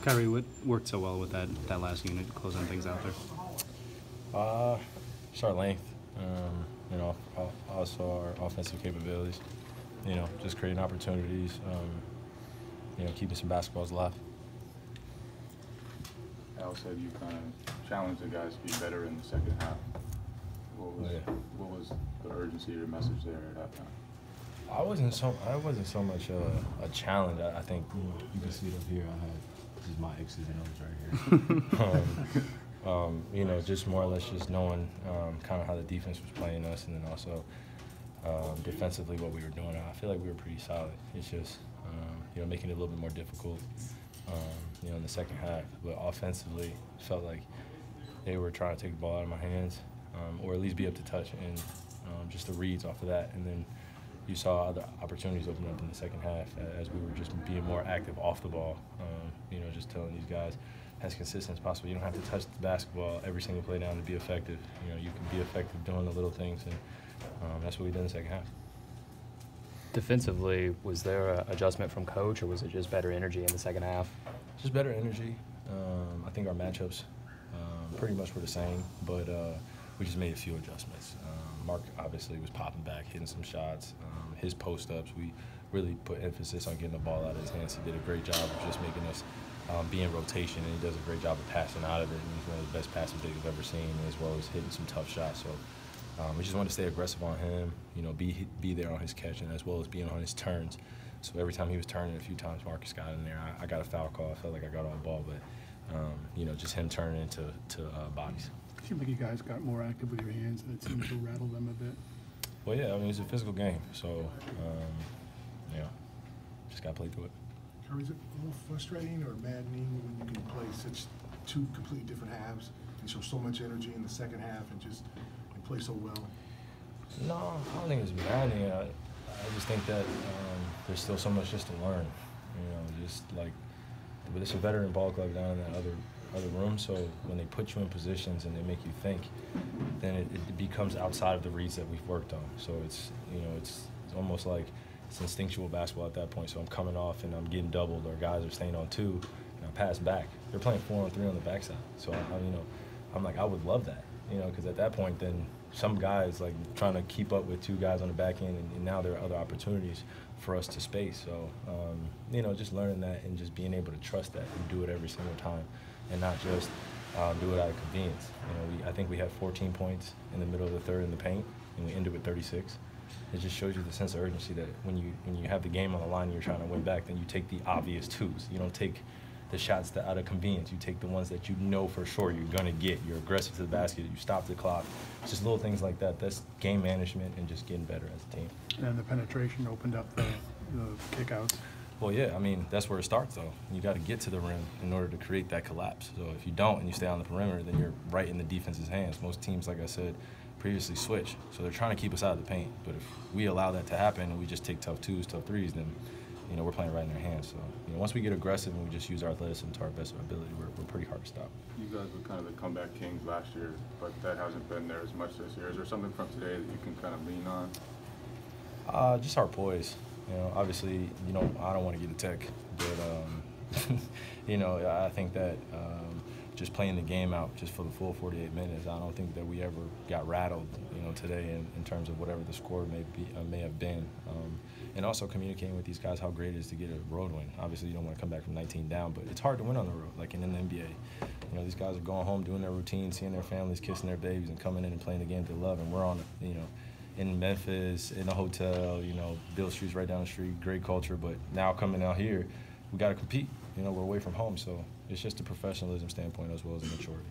Kyrie, what worked so well with that last unit, closing things out there? Just our length, also our offensive capabilities, just creating opportunities, keeping some basketballs alive. Al said you kind of challenged the guys to be better in the second half. What was the urgency or message there at that time? I wasn't so much a challenge. I think you can see it up here. This is my X's and O's right here. Just more or less just knowing kind of how the defense was playing us, and then also defensively what we were doing. I feel like we were pretty solid. It's just making it a little bit more difficult, in the second half. But offensively, felt like they were trying to take the ball out of my hands, or at least be up to touch, and just the reads off of that, and then you saw other opportunities open up in the second half as we were just being more active off the ball. Just telling these guys as consistent as possible. You don't have to touch the basketball every single play down to be effective. You can be effective doing the little things, and that's what we did in the second half. Defensively, was there an adjustment from coach, or was it just better energy in the second half? Just better energy. I think our matchups pretty much were the same, but we just made a few adjustments. Mark obviously was popping back, hitting some shots. His post-ups, we really put emphasis on getting the ball out of his hands. He did a great job of just making us be in rotation, and he does a great job of passing out of it. And he's one of the best passing bigs I've ever seen, as well as hitting some tough shots. So we just want to stay aggressive on him, be there on his catch, and as well as being on his turns. So every time he was turning, a few times Marcus got in there. I got a foul call. I felt like I got on the ball, but just him turning into bodies. It seemed like you guys got more active with your hands, and it seemed to rattle them a bit. Well, yeah, it's a physical game, so just got to play through it. Or is it a little frustrating or maddening when you can play such two completely different halves and show so much energy in the second half and play so well? No, I don't think it's maddening. I just think that there's still so much just to learn. But it's a veteran ball club down in that other room, so when they put you in positions and they make you think, then it becomes outside of the reads that we've worked on. So it's almost like it's instinctual basketball at that point. So I'm coming off and I'm getting doubled, or guys are staying on two, and I pass back. They're playing 4-on-3 on the backside. So I'm like, I would love that, because at that point then some guys like trying to keep up with two guys on the back end, and now there are other opportunities for us to space. So just learning that and just being able to trust that and do it every single time, and not just do it out of convenience. I think we had 14 points in the middle of the third in the paint, and we ended with 36. It just shows you the sense of urgency that when you have the game on the line and you're trying to win back, then you take the obvious twos. You don't take the shots that out of convenience. You take the ones that you know for sure you're going to get. You're aggressive to the basket. You stop the clock. It's just little things like that. That's game management and just getting better as a team. And the penetration opened up the kickouts. Well, yeah, that's where it starts, though. You got to get to the rim in order to create that collapse. So if you don't and you stay on the perimeter, then you're right in the defense's hands. Most teams, like I said, previously switch. So they're trying to keep us out of the paint. But if we allow that to happen and we just take tough twos, tough threes, then we're playing right in their hands. So once we get aggressive and we just use our athleticism to our best ability, we're pretty hard to stop. You guys were kind of the comeback kings last year, but that hasn't been there as much this year. Is there something from today that you can kind of lean on? Just our poise. Obviously, I don't want to get a tech, but I think that just playing the game out just for the full 48 minutes, I don't think that we ever got rattled, today in terms of whatever the score may have been. And also communicating with these guys how great it is to get a road win. Obviously, you don't want to come back from 19 down, but it's hard to win on the road, like in the NBA. These guys are going home, doing their routine, seeing their families, kissing their babies, and coming in and playing the game they love. And we're on, in Memphis, in a hotel, Bill Street's right down the street, great culture. But now coming out here, we got to compete. We're away from home, so it's just a professionalism standpoint as well as a maturity.